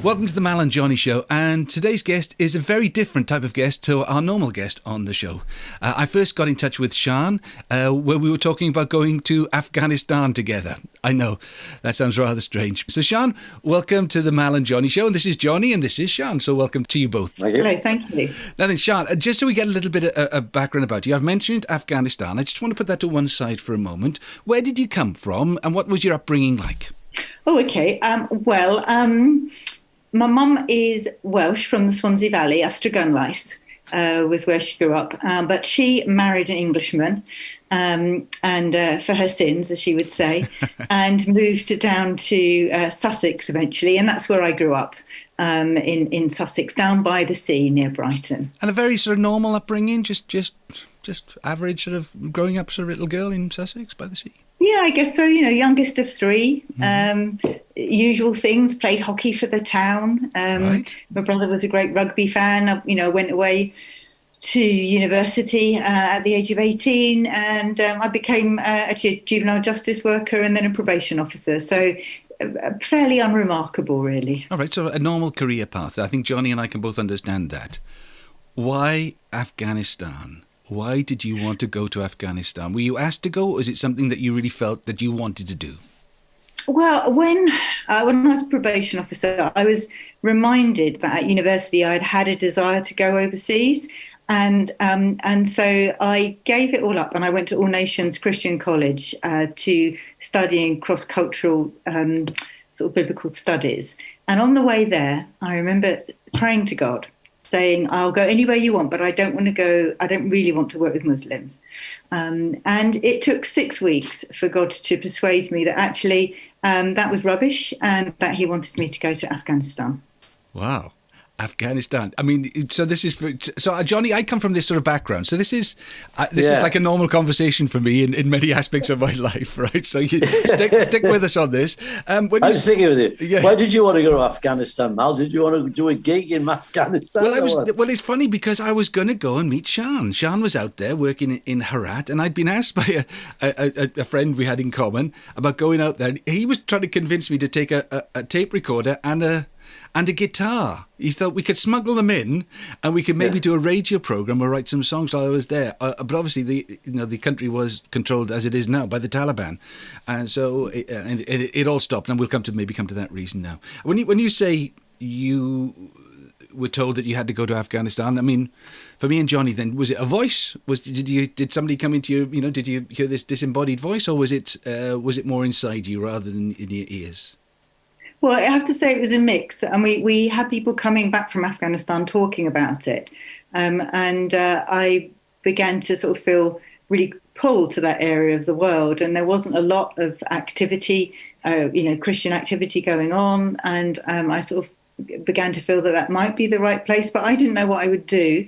Welcome to the Mal and Johnny Show, and today's guest is a very different type of guest to our normal guest on the show. I first got in touch with Sian, where we were talking about going to Afghanistan together. I know, that sounds rather strange. So Sian, welcome to the Mal and Johnny Show, and this is Johnny, and this is Sian, so welcome to you both. Thank you. Hello, thank you. Now then, Sian, just so we get a little bit of background about you, I've mentioned Afghanistan. I just want to put that to one side for a moment. Where did you come from, and what was your upbringing like? Oh, okay. My mum is Welsh from the Swansea Valley, Astragunlais, was where she grew up. But she married an Englishman, and for her sins, as she would say, and moved down to Sussex eventually. And that's where I grew up, in Sussex, down by the sea near Brighton. And a very sort of normal upbringing, just average sort of growing up sort of little girl in Sussex by the sea? Yeah, I guess so. Youngest of three. Usual things. Played hockey for the town. Right. My brother was a great rugby fan. I went away to university at the age of 18, and I became a juvenile justice worker and then a probation officer. So fairly unremarkable, really. All right, so a normal career path. I think Johnny and I can both understand that. Why Afghanistan? Why did you want to go to Afghanistan? Were you asked to go, or is it something that you really felt that you wanted to do? Well, when I was a probation officer, I was reminded that at university I'd had a desire to go overseas. And so I gave it all up, and I went to All Nations Christian College to studying cross-cultural sort of biblical studies. And on the way there, I remember praying to God, saying, I'll go anywhere you want, but I don't really want to work with Muslims. And it took 6 weeks for God to persuade me that actually that was rubbish and that he wanted me to go to Afghanistan. Wow. Afghanistan. I mean, so this is Johnny, I come from this sort of background. So this is like a normal conversation for me in many aspects of my life, right? So you stick with us on this. I was thinking with you. Yeah. Why did you want to go to Afghanistan, Mal? Did you want to do a gig in Afghanistan? Well, it's funny because I was going to go and meet Sian. Sian was out there working in Herat, and I'd been asked by a friend we had in common about going out there. He was trying to convince me to take a tape recorder and a guitar. He thought we could smuggle them in, and we could maybe do a radio program or write some songs while I was there. But obviously, the country was controlled as it is now by the Taliban, and so it all stopped. And we'll come to that reason now. When you say you were told that you had to go to Afghanistan, I mean, for me and Johnny, then was it a voice? Did somebody come into you? Did you hear this disembodied voice, or was it more inside you rather than in your ears? Well, I have to say it was a mix, and we had people coming back from Afghanistan talking about it, and I began to sort of feel really pulled to that area of the world, and there wasn't a lot of activity, Christian activity going on, and I sort of began to feel that might be the right place, but I didn't know what I would do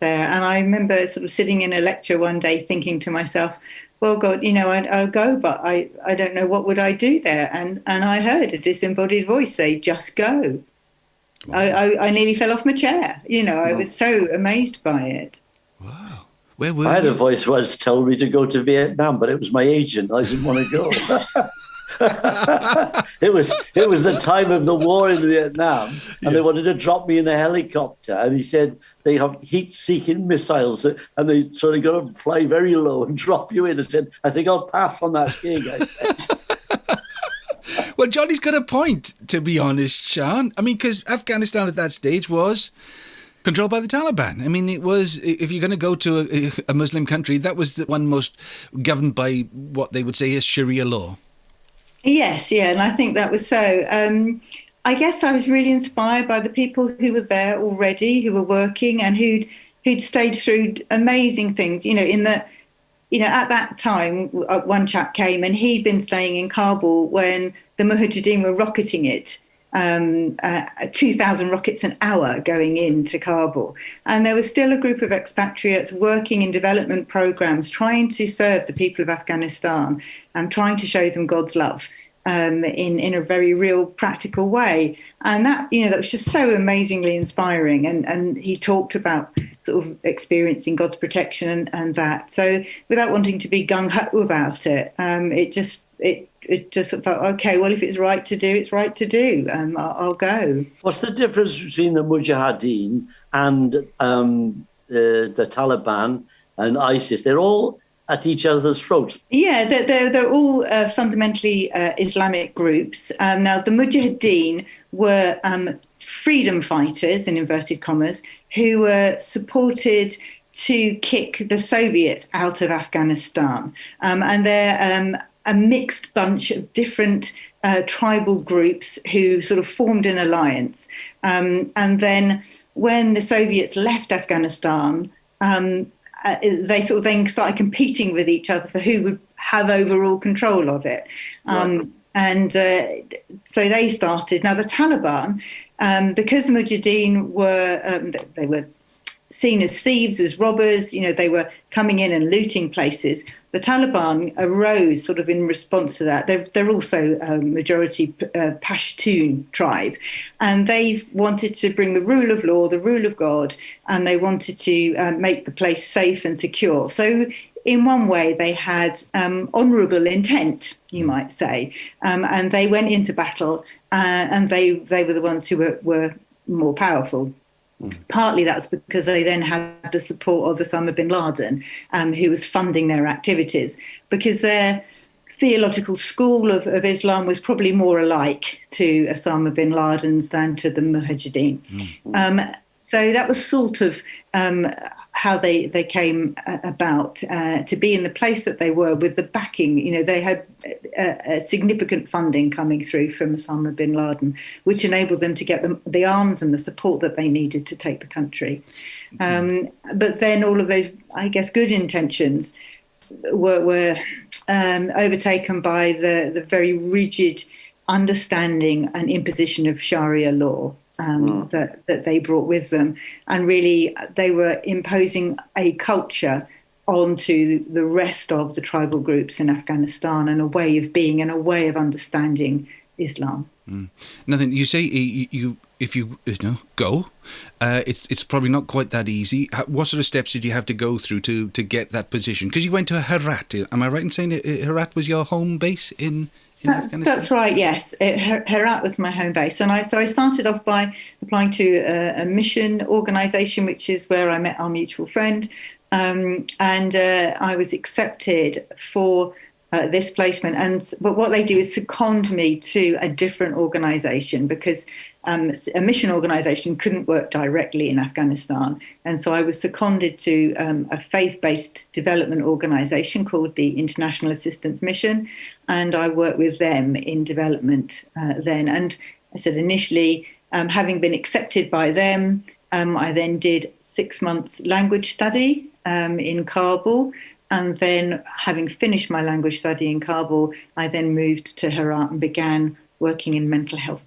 there. And I remember sort of sitting in a lecture one day thinking to myself, well, God, I'll go, but I don't know what would I do there. And I heard a disembodied voice say, just go. Wow. I nearly fell off my chair. I was so amazed by it. Wow. Where were you? I had a voice once told me to go to Vietnam, but it was my agent. I didn't want to go. It was the time of the war in Vietnam, and they wanted to drop me in a helicopter, and he said they have heat-seeking missiles, and they sort of got to fly very low and drop you in. I said, I think I'll pass on that gig, I said. Well, Johnny's got a point, to be honest, Sian. I mean, because Afghanistan at that stage was controlled by the Taliban. I mean, it was, if you're going to go to a Muslim country, that was the one most governed by what they would say is Sharia law. Yes, yeah, and I think that was so. I guess I was really inspired by the people who were there already, who were working and who'd stayed through amazing things. At that time, one chap came and he'd been staying in Kabul when the Mujahideen were rocketing it. 2,000 rockets an hour going into Kabul. And there was still a group of expatriates working in development programs, trying to serve the people of Afghanistan and trying to show them God's love in a very real, practical way. And that was just so amazingly inspiring. And he talked about sort of experiencing God's protection and that. So without wanting to be gung-ho about it, it just felt, okay, well, if it's right to do, it's right to do. I'll go. What's the difference between the Mujahideen and the Taliban and ISIS? They're all at each other's throats. Yeah, they're all fundamentally Islamic groups. Now, the Mujahideen were freedom fighters, in inverted commas, who were supported to kick the Soviets out of Afghanistan. And they're a mixed bunch of different tribal groups who sort of formed an alliance. And then when the Soviets left Afghanistan, they sort of then started competing with each other for who would have overall control of it. Right. And so they started. Now, the Taliban, because the Mujahideen they were seen as thieves, as robbers, they were coming in and looting places. The Taliban arose sort of in response to that. They're also a majority Pashtun tribe, and they wanted to bring the rule of law, the rule of God, and they wanted to make the place safe and secure. So in one way, they had honourable intent, you might say, and they went into battle, and they were the ones who were more powerful. Partly that's because they then had the support of Osama bin Laden, who was funding their activities, because their theological school of Islam was probably more alike to Osama bin Laden's than to the Mujahideen. So that was sort of how they came about to be in the place that they were, with the backing. They had a significant funding coming through from Osama bin Laden, which enabled them to get the arms and the support that they needed to take the country. But then all of those, I guess, good intentions were overtaken by the very rigid understanding and imposition of Sharia law. That they brought with them, and really they were imposing a culture onto the rest of the tribal groups in Afghanistan, and a way of being and a way of understanding Islam. Nothing. You say if you go, it's probably not quite that easy. What sort of steps did you have to go through to get that position? Because you went to Herat. Am I right in saying Herat was your home base in Afghanistan? That's right, yes. Herat was my home base. And I started off by applying to a mission organisation, which is where I met our mutual friend. And I was accepted for this placement. But what they do is second me to a different organisation, because a mission organisation couldn't work directly in Afghanistan. And so I was seconded to a faith-based development organisation called the International Assistance Mission. And I worked with them in development then. And I said initially, having been accepted by them, I then did 6 months language study in Kabul. And then, having finished my language study in Kabul, I then moved to Herat and began working in mental health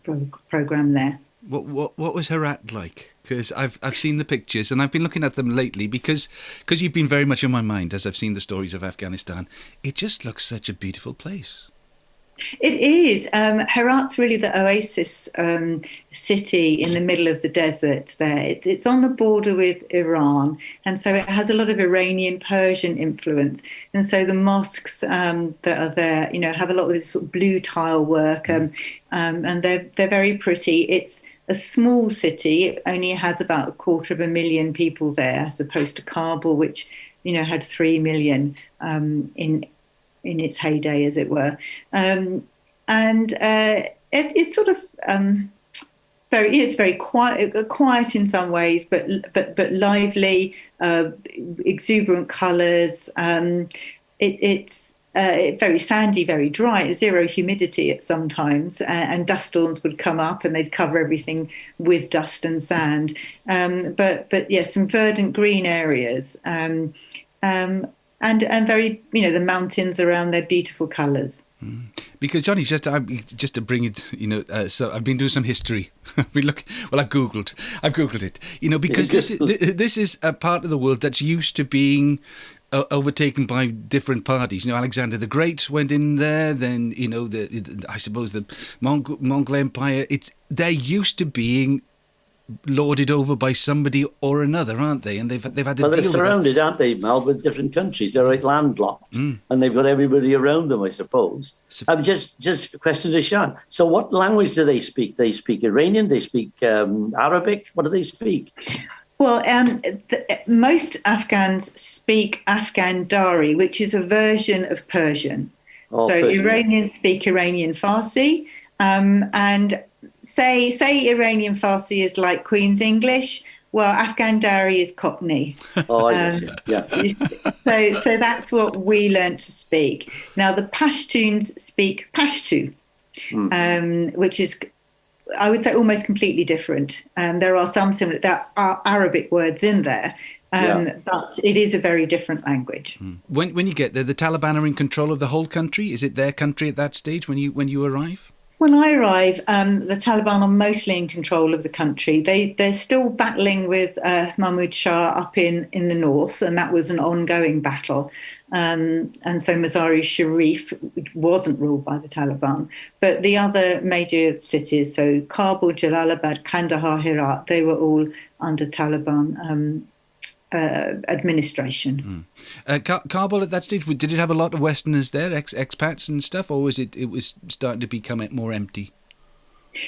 program there. What was Herat like? Because I've seen the pictures and I've been looking at them lately because you've been very much on my mind as I've seen the stories of Afghanistan. It just looks such a beautiful place. It is. Herat's really the oasis city in the middle of the desert there. It's on the border with Iran, and so it has a lot of Iranian Persian influence. And so the mosques that are there, have a lot of this sort of blue tile work, and they're very pretty. It's a small city. It only has about 250,000 people there, as opposed to Kabul, which had 3 million in its heyday, as it were. It's sort of very quiet in some ways, but lively, exuberant colours. It's very sandy, very dry, zero humidity at some times, and dust storms would come up and they'd cover everything with dust and sand. But yes, some verdant green areas. And very, the mountains around their beautiful colours. Because Johnny, just to bring it, so I've been doing some history. I've Googled it, because this is a part of the world that's used to being overtaken by different parties. Alexander the Great went in there. Then I suppose the Mongol Empire. They're used to being lorded over by somebody or another, aren't they? And they've had to Well, deal they're with that. surrounded, aren't they, Mal, with different countries. They're like landlocked, and they've got everybody around them, I suppose. Just a question to Sian. So what language do they speak? They speak Iranian? They speak Arabic? What do they speak? Well, most Afghans speak Afghan Dari, which is a version of Persian. Oh, so Persian. Iranians speak Iranian Farsi, and say Iranian Farsi is like Queen's English. Well, Afghan Dari is Cockney. Oh, I guess, yeah. So that's what we learnt to speak. Now, the Pashtuns speak Pashtu, which is, I would say, almost completely different. There are some similar, there are Arabic words in there, but it is a very different language. When you get there, the Taliban are in control of the whole country. Is it their country at that stage when you arrive? When I arrive, the Taliban are mostly in control of the country. They're still battling with Mahmud Shah up in the north, and that was an ongoing battle. And so Mazar-e-Sharif wasn't ruled by the Taliban. But the other major cities, so Kabul, Jalalabad, Kandahar, Herat, they were all under Taliban administration. Kabul at that stage, did it have a lot of Westerners there, expats and stuff, or was it was starting to become more empty?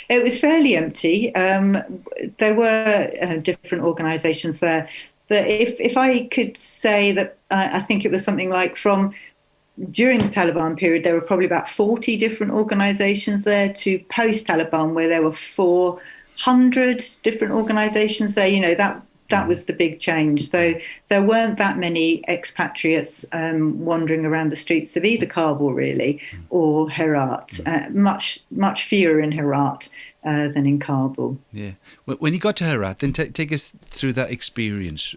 It was fairly empty. There were different organisations there. But if I could say that, I think it was something like during the Taliban period, there were probably about 40 different organisations there, to post-Taliban, where there were 400 different organisations there. You know, that was the big change. So there weren't that many expatriates wandering around the streets of either Kabul, really, or Herat. Much fewer in Herat than in Kabul. Yeah. When you got to Herat, then take us through that experience.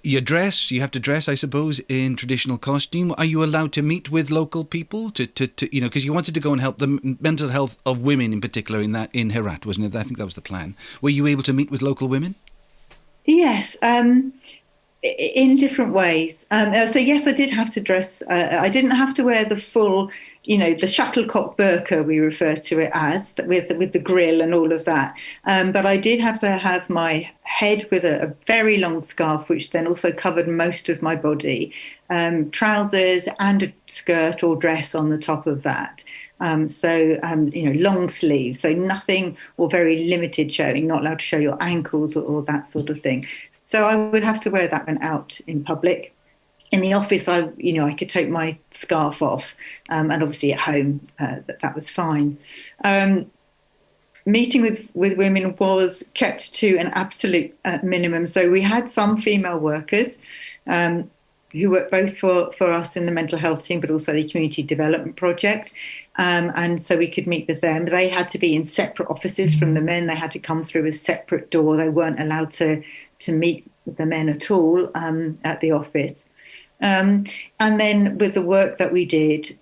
You have to dress, I suppose, in traditional costume. Are you allowed to meet with local people to because you wanted to go and help the mental health of women in particular in Herat, wasn't it? I think that was the plan. Were you able to meet with local women? Yes, in different ways. So yes, I did have to dress. I didn't have to wear the full, the shuttlecock burqa, we refer to it as, with the grill and all of that. But I did have to have my head with a very long scarf, which then also covered most of my body, trousers and a skirt or dress on the top of that. Long sleeves, so nothing or very limited showing, not allowed to show your ankles or that sort of thing. So I would have to wear that when out in public. In the office, I could take my scarf off, and obviously at home, that was fine. Meeting with women was kept to an absolute minimum. So we had some female workers who worked both for us in the mental health team, but also the community development project. And so we could meet with them. They had to be in separate offices from the men. They had to come through a separate door. They weren't allowed to meet with the men at all at the office. And then with the work that we did,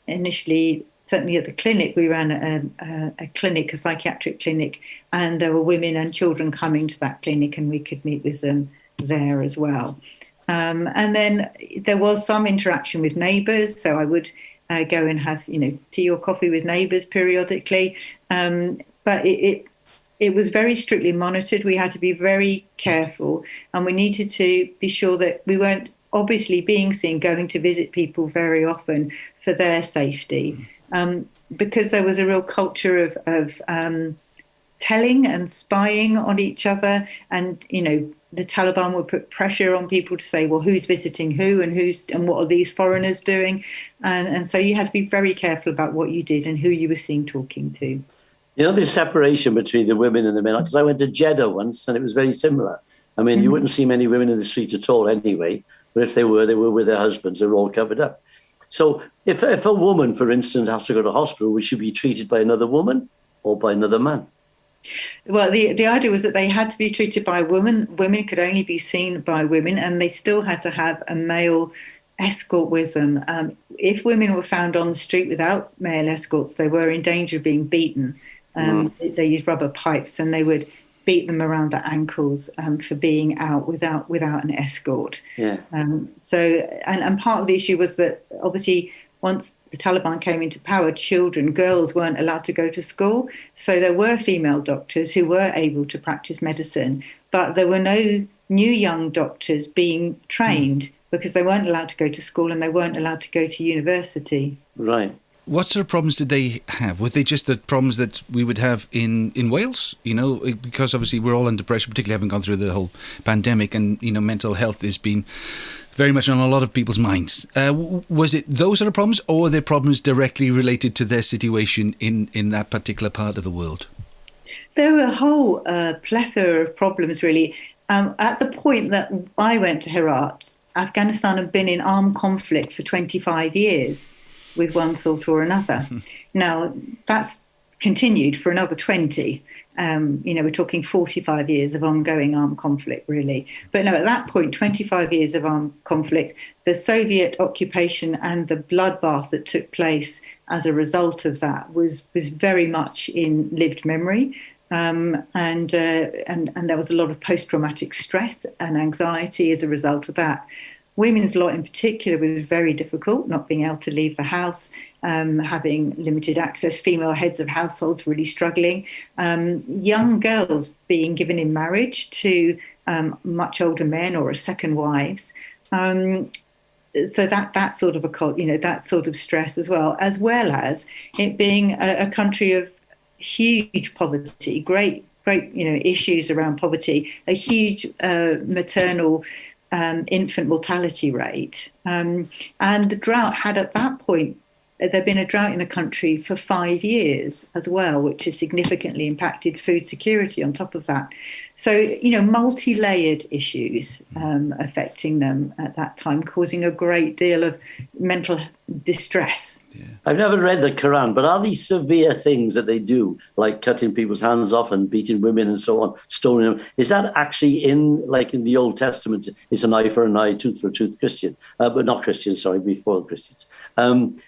initially, certainly at the clinic, we ran a psychiatric clinic, and there were women and children coming to that clinic, and we could meet with them there as well. And then there was some interaction with neighbours, so I would go and have tea or coffee with neighbours periodically. But it was very strictly monitored. We had to be very careful, and we needed to be sure that we weren't obviously being seen going to visit people very often for their safety, because there was a real culture of telling and spying on each other, and the Taliban would put pressure on people to say, well, who's visiting who, and what are these foreigners doing, and so you had to be very careful about what you did and who you were seen talking to. The separation between the women and the men, because I went to Jeddah once and it was very similar. I mean, you wouldn't see many women in the street at all anyway, but if they were with their husbands. They were all covered up. So if a woman, for instance, has to go to hospital, would she be treated by another woman or by another man? Well, the idea was that they had to be treated by a woman. Women could only be seen by women, and they still had to have a male escort with them. If women were found on the street without male escorts, they were in danger of being beaten. They used rubber pipes, and they would beat them around the ankles for being out without an escort. Yeah. And part of the issue was that obviously once the Taliban came into power, girls weren't allowed to go to school. So there were female doctors who were able to practice medicine, but there were no new young doctors being trained because they weren't allowed to go to school and they weren't allowed to go to university. Right. What sort of problems did they have? Were they just the problems that we would have in Wales? Because obviously we're all under pressure, particularly having gone through the whole pandemic, and mental health has been very much on a lot of people's minds. Was it those sort of problems, or were there problems directly related to their situation in that particular part of the world? There were a whole plethora of problems, really. At the point that I went to Herat, Afghanistan had been in armed conflict for 25 years with one sort or another. Now, that's continued for another 20. We're talking 45 years of ongoing armed conflict, really. But no, at that point, 25 years of armed conflict, the Soviet occupation and the bloodbath that took place as a result of that was very much in lived memory. And there was a lot of post-traumatic stress and anxiety as a result of that. Women's lot in particular was very difficult, not being able to leave the house, having limited access, female heads of households really struggling, young girls being given in marriage to much older men or as second wives. So that sort of that sort of stress as well as it being a country of huge poverty, great issues around poverty, a huge maternal infant mortality rate. And the drought had at that point, there'd been a drought in the country for 5 years as well, which has significantly impacted food security on top of that. So, multi-layered issues affecting them at that time, causing a great deal of mental distress. Yeah. I've never read the Quran, but are these severe things that they do, like cutting people's hands off and beating women and so on, stoning them, is that actually in the Old Testament, it's an eye for an eye, tooth for a tooth, Christian, but not Christian, sorry, before the Christians.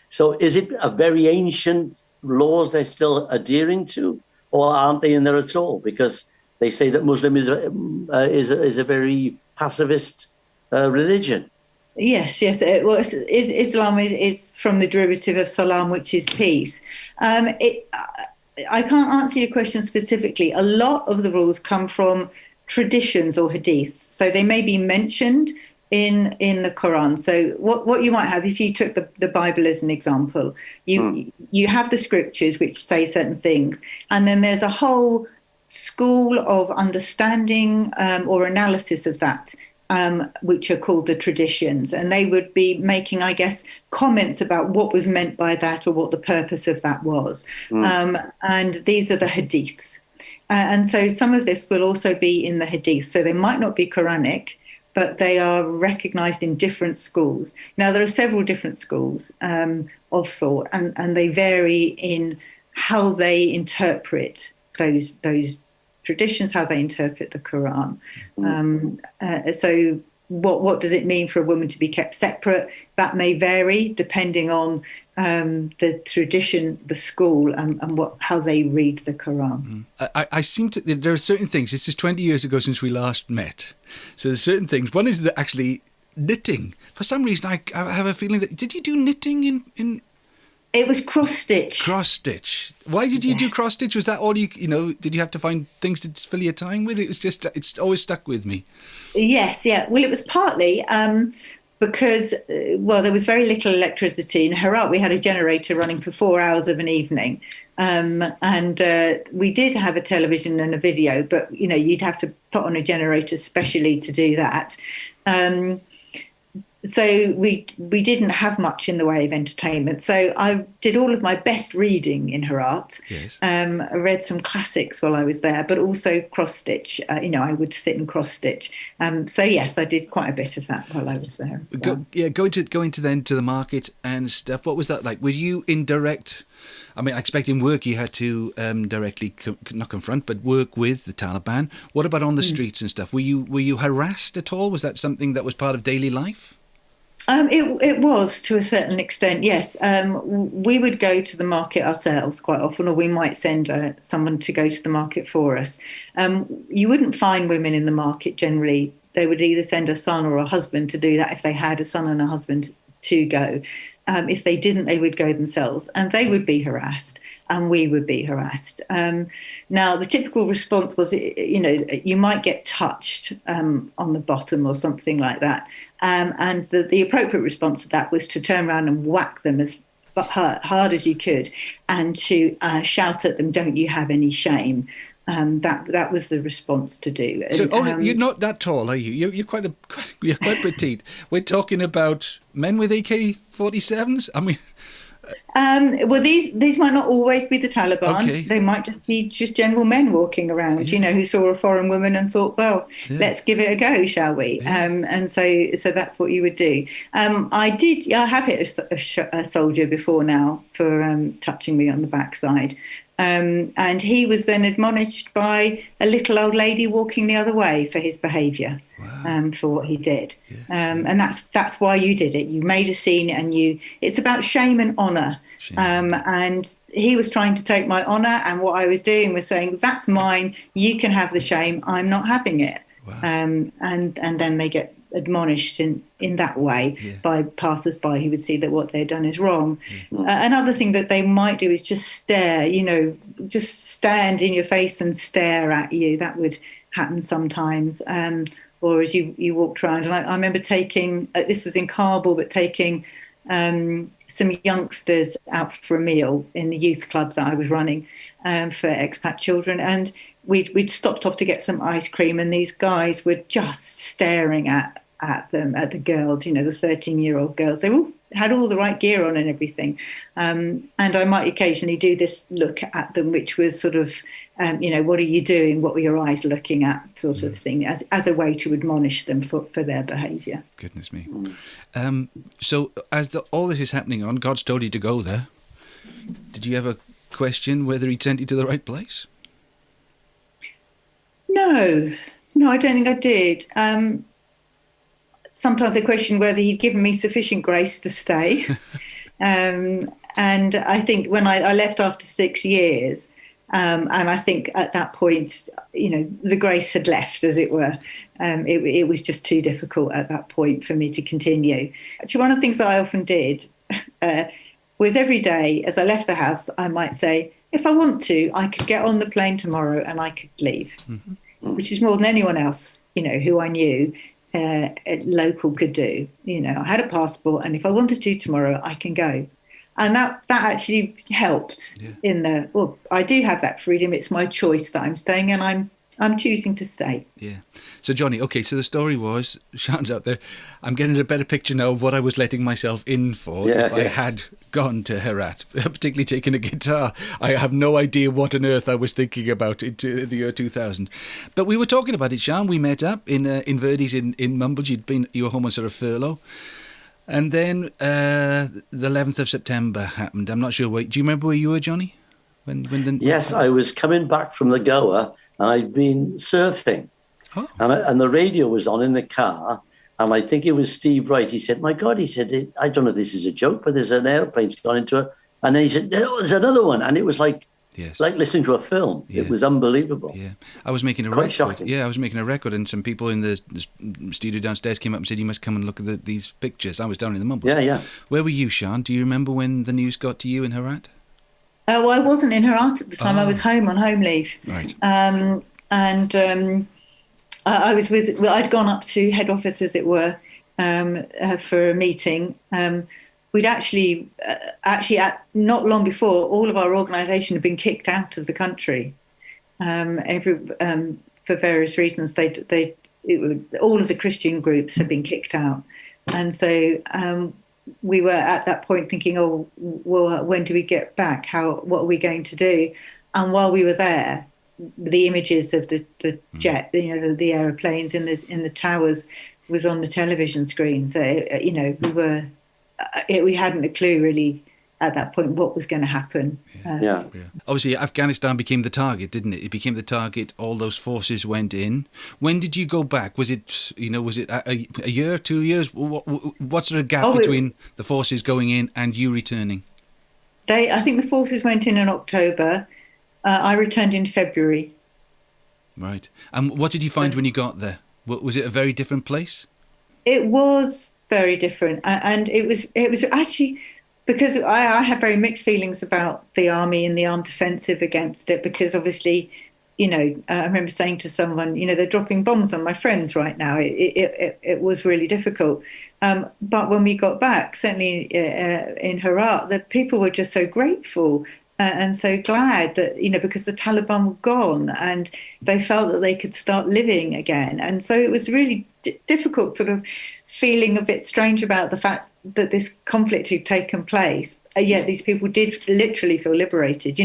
So is it a very ancient laws they're still adhering to, or aren't they in there at all? Because they say that Muslim is a very pacifist religion. Yes. Islam is from the derivative of salam, which is peace. I can't answer your question specifically. A lot of the rules come from traditions or hadiths, so they may be mentioned in the Quran. So what you might have, if you took the Bible as an example, you have the scriptures which say certain things, and then there's a whole school of understanding or analysis of that, which are called the traditions, and they would be making, I guess, comments about what was meant by that or what the purpose of that was. And these are the hadiths. And so some of this will also be in the hadith. So they might not be Quranic, but they are recognized in different schools. Now, there are several different schools of thought, and they vary in how they interpret those traditions, how they interpret the Quran. So what does it mean for a woman to be kept separate? That may vary depending on the tradition, the school, and how they read the Quran. I seem to, there are certain things, this is 20 years ago since we last met, so there's certain things. One is that actually knitting. For some reason, I have a feeling that, did you do knitting in It was cross-stitch. Cross-stitch. Why did you do cross-stitch? Was that all did you have to find things to fill your time with? It's always stuck with me. Yes, yeah. Well, it was partly because, there was very little electricity. In Herat, we had a generator running for 4 hours of an evening. And we did have a television and a video, but, you'd have to put on a generator specially to do that. So we didn't have much in the way of entertainment. So I did all of my best reading in Herat. Yes. I read some classics while I was there, but also cross-stitch. I would sit and cross-stitch. So yes, I did quite a bit of that while I was there. Going to the market and stuff. What was that like? Were you in direct? I mean, I expect in work you had to directly not confront, but work with the Taliban. What about on the streets and stuff? Were you harassed at all? Was that something that was part of daily life? It was, to a certain extent, yes. We would go to the market ourselves quite often, or we might send someone to go to the market for us. You wouldn't find women in the market generally. They would either send a son or a husband to do that if they had a son and a husband to go. If they didn't, they would go themselves, and they would be harassed, and we would be harassed. Now, the typical response was, you might get touched on the bottom or something like that, and the appropriate response to that was to turn around and whack them as hard as you could, and to shout at them, "Don't you have any shame?" That was the response to do. So, you're not that tall, are you? You're quite petite. We're talking about men with AK-47s. I mean, well, these might not always be the Taliban. Okay. They might just be general men walking around, who saw a foreign woman and thought, well, let's give it a go, shall we? Yeah. And so that's what you would do. I have hit a soldier before now for touching me on the backside. And he was then admonished by a little old lady walking the other way for his behaviour. Wow. For what he did. And that's why you did it. You made a scene, and it's about shame and honour. And he was trying to take my honour, and what I was doing was saying, that's mine, you can have the shame, I'm not having it. Wow. And then they get admonished in that way by passers-by who would see that what they've done is wrong. Another thing that they might do is just stare, just stand in your face and stare at you. That would happen sometimes. Or as you walked around. And I remember taking, this was in Kabul, but taking some youngsters out for a meal in the youth club that I was running for expat children. And we'd stopped off to get some ice cream, and these guys were just staring at them, at the girls, the 13-year-old girls. They all had all the right gear on and everything. And I might occasionally do this look at them, which was sort of, what are you doing? What were your eyes looking at, sort of thing, as a way to admonish them for their behaviour. Goodness me. So as all this is happening on, God's told you to go there. Did you ever question whether he'd sent you to the right place? No, I don't think I did. Sometimes I question whether he'd given me sufficient grace to stay. And I think when I left after 6 years, and I think at that point, the grace had left, as it were. It was just too difficult at that point for me to continue. Actually, one of the things that I often did was every day as I left the house, I might say, if I want to, I could get on the plane tomorrow and I could leave, which is more than anyone else, who I knew local could do. I had a passport, and if I wanted to tomorrow, I can go. And that actually helped I do have that freedom. It's my choice that I'm staying, and I'm choosing to stay. Yeah. So, Johnny, okay, so the story was, Sian's out there, I'm getting a better picture now of what I was letting myself in for if I had gone to Herat, particularly taking a guitar. I have no idea what on earth I was thinking about in the year 2000. But we were talking about it, Sian. We met up in Verdi's in Mumbles. You were home on sort of furlough. And then the 11th of September happened. I'm not sure. Do you remember where you were, Johnny? Yes, I was coming back from the Goa, and I'd been surfing. Oh. And the radio was on in the car, and I think it was Steve Wright. He said, my God, he said, I don't know if this is a joke, but there's an airplane's gone into it. And then he said, oh, there's another one. And it was like listening to a film. Yeah. It was unbelievable. Yeah, I was making a record. Shocking. Yeah, I was making a record, and some people in the studio downstairs came up and said, you must come and look at these pictures. I was down in the Mumbles. Yeah. Where were you, Sian? Do you remember when the news got to you in Herat? Well, I wasn't in Herat at the time. I was home on home leave. Right. I was I'd gone up to head office, as it were, for a meeting. We'd actually not long before, all of our organisation had been kicked out of the country. For various reasons, all of the Christian groups had been kicked out, and so we were at that point thinking, oh, well, when do we get back? What are we going to do? And while we were there, the images of the jet, the aeroplanes in the towers was on the television screen. So, we hadn't a clue really at that point what was going to happen. Yeah. Obviously, Afghanistan became the target, didn't it? It became the target. All those forces went in. When did you go back? Was it a year, 2 years? What sort of gap between the forces going in and you returning? I think the forces went in October. I returned in February. Right. And what did you find when you got there? Was it a very different place? It was very different, and it was actually because I have very mixed feelings about the army and the armed defensive against it, because obviously, I remember saying to someone, they're dropping bombs on my friends right now. It was really difficult. But when we got back, certainly in Herat, the people were just so grateful and so glad that, because the Taliban were gone and they felt that they could start living again. And so it was really difficult, sort of feeling a bit strange about the fact that this conflict had taken place. Yet these people did literally feel liberated.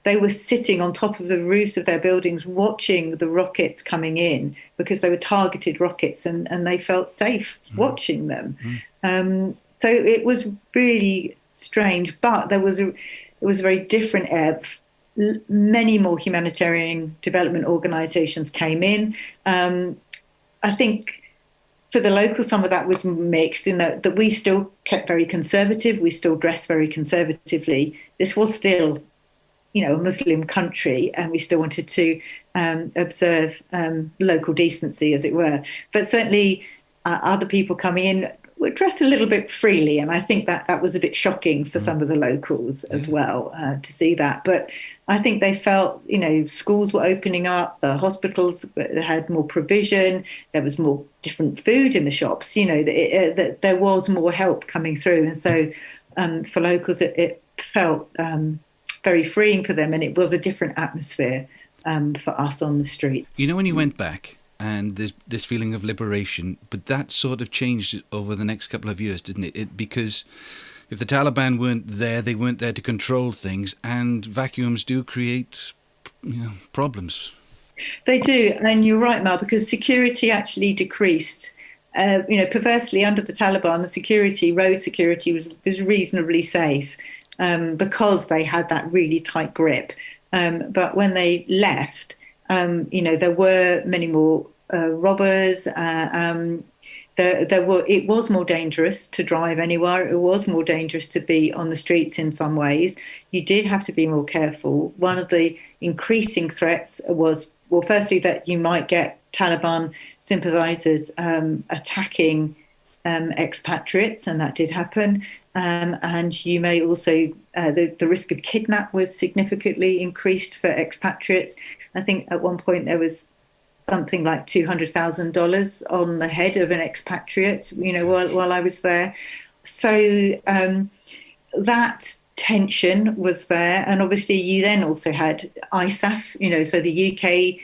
They were sitting on top of the roofs of their buildings watching the rockets coming in, because they were targeted rockets, and they felt safe watching them. So it was really strange, but it was a very different era. Many more humanitarian development organisations came in. I think for the locals, some of that was mixed, in that we still kept very conservative. We still dressed very conservatively. This was still, a Muslim country, and we still wanted to observe local decency, as it were. But certainly other people coming in were dressed a little bit freely, and I think that was a bit shocking for some of the locals as well, to see that. But I think they felt, schools were opening up, the hospitals had more provision, there was more different food in the shops, that there was more help coming through. And so for locals, it felt very freeing for them, and it was a different atmosphere for us on the street. When you went back, and there's this feeling of liberation, but that sort of changed over the next couple of years, didn't it? Because if the Taliban weren't there, they weren't there to control things, and vacuums do create, problems. They do, and you're right, Mel, because security actually decreased. Perversely, under the Taliban, road security was reasonably safe, because they had that really tight grip. But when they left, there were many more robbers. It was more dangerous to drive anywhere. It was more dangerous to be on the streets in some ways. You did have to be more careful. One of the increasing threats was, well, firstly, that you might get Taliban sympathisers attacking expatriates, and that did happen. And you may also, the risk of kidnap was significantly increased for expatriates. I think at one point there was something like $200,000 on the head of an expatriate, while I was there. So that tension was there. And obviously you then also had ISAF, so the UK,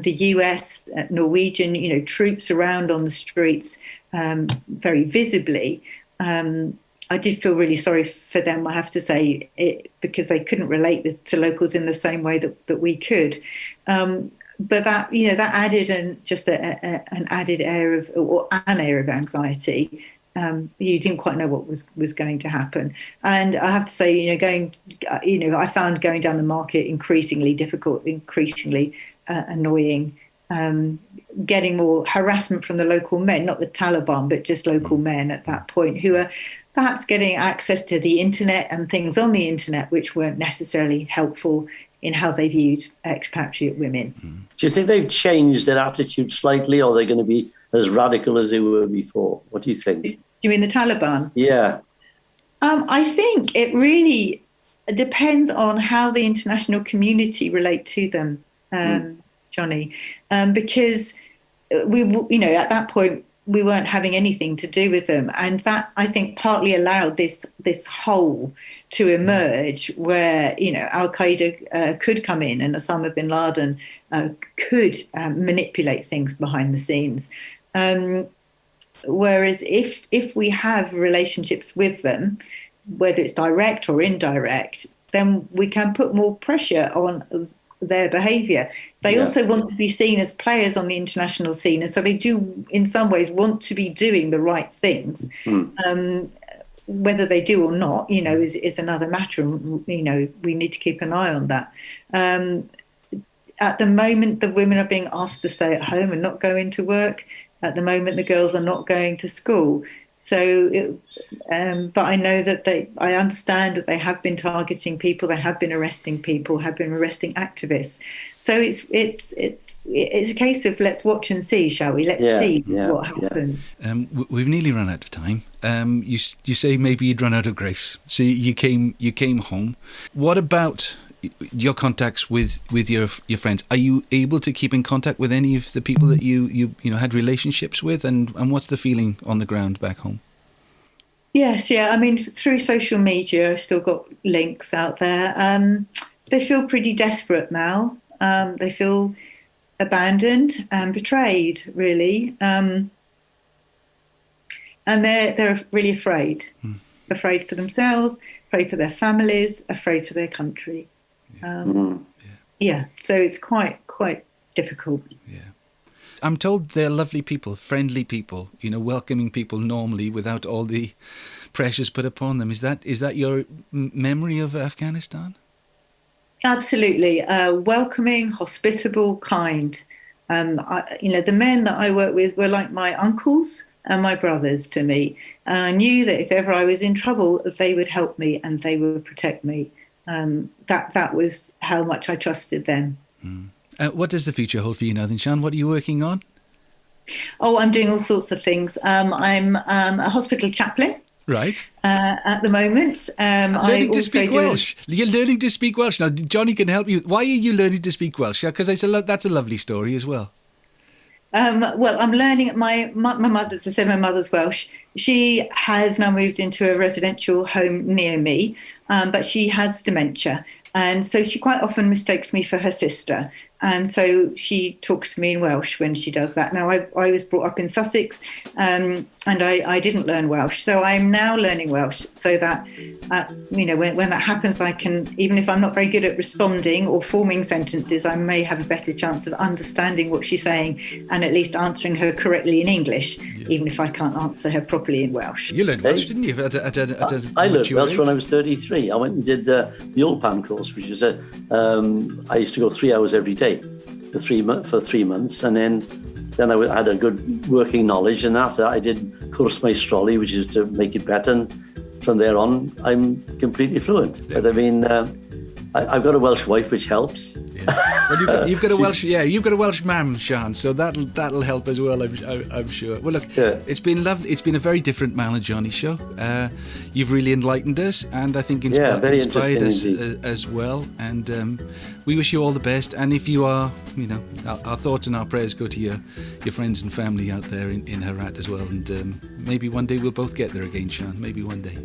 the US, Norwegian, troops around on the streets very visibly. I did feel really sorry for them, I have to say, because they couldn't relate to locals in the same way that we could. But that added an added air of anxiety. You didn't quite know what was going to happen. And I have to say, I found going down the market increasingly difficult, increasingly annoying. Getting more harassment from the local men, not the Taliban, but just local men at that point, who are perhaps getting access to the internet and things on the internet which weren't necessarily helpful in how they viewed expatriate women. Do you think they've changed their attitude slightly, or are they going to be as radical as they were before? What do you think? Do you mean the Taliban? Yeah. I think it really depends on how the international community relate to them, Johnny, because at that point we weren't having anything to do with them, and that, I think, partly allowed this hole to emerge where Al Qaeda could come in, and Osama bin Laden could manipulate things behind the scenes. Whereas if we have relationships with them, whether it's direct or indirect, then we can put more pressure on their behaviour. They also want to be seen as players on the international scene, and so they do, in some ways, want to be doing the right things. Whether they do or not, is another matter, and we need to keep an eye on that. At the moment, the women are being asked to stay at home and not go into work. At the moment, the girls are not going to school. But I know that I understand that they have been targeting people, they have been arresting people, have been arresting activists. So it's a case of let's watch and see, shall we? Let's see what happens. We've nearly run out of time. You say maybe you'd run out of grace. So you came home. What about your contacts with your friends? Are you able to keep in contact with any of the people that you had relationships with, and what's the feeling on the ground back home? Yes, I mean, through social media, I've still got links out there. They feel pretty desperate now. They feel abandoned and betrayed, really, and they're really afraid. Afraid for themselves, afraid for their families, afraid for their country. So it's quite difficult. I'm told they're lovely people, friendly people, welcoming people normally without all the pressures put upon them. Is that your memory of Afghanistan? Absolutely. Welcoming, hospitable, kind. The men that I work with were like my uncles and my brothers to me. And I knew that if ever I was in trouble, they would help me and they would protect me. That was how much I trusted them. What does the future hold for you now then, Sian? What are you working on? Oh, I'm doing all sorts of things. I'm a hospital chaplain. Right. At the moment. Learning to speak Welsh. You're learning to speak Welsh. Now, Johnny can help you. Why are you learning to speak Welsh? Because that's a lovely story as well. Well, I'm learning. My mother's, as I said, my mother's Welsh. She has now moved into a residential home near me, but she has dementia. And so she quite often mistakes me for her sister. And so she talks to me in Welsh when she does that. Now, I was brought up in Sussex and I didn't learn Welsh. So I'm now learning Welsh so that, when that happens, I can, even if I'm not very good at responding or forming sentences, I may have a better chance of understanding what she's saying and at least answering her correctly in English, even if I can't answer her properly in Welsh. You learned Welsh, didn't you? I learned Welsh when I was 33. I went and did the Old Pan course, which is I used to go 3 hours every day for 3 months, and then I had a good working knowledge, and after that I did Cwrs Maestroli, which is to make it better, and from there on I'm completely fluent. But I mean, I've got a Welsh wife, which helps. Well, you've got a Welsh, you've got a Welsh mam, Sian, so that'll help as well, I'm sure. Well, look, it's been lovely. It's been a very different Man and Johnny show. You've really enlightened us, and I think inspired us as well. And we wish you all the best. And if you are, our thoughts and our prayers go to your friends and family out there in Herat as well. And maybe one day we'll both get there again, Sian. Maybe one day.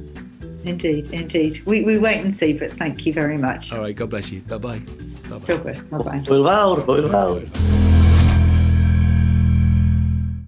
Indeed. We wait and see, but thank you very much. All right, God bless you. Bye-bye. Bye-bye. Hwyl fawr.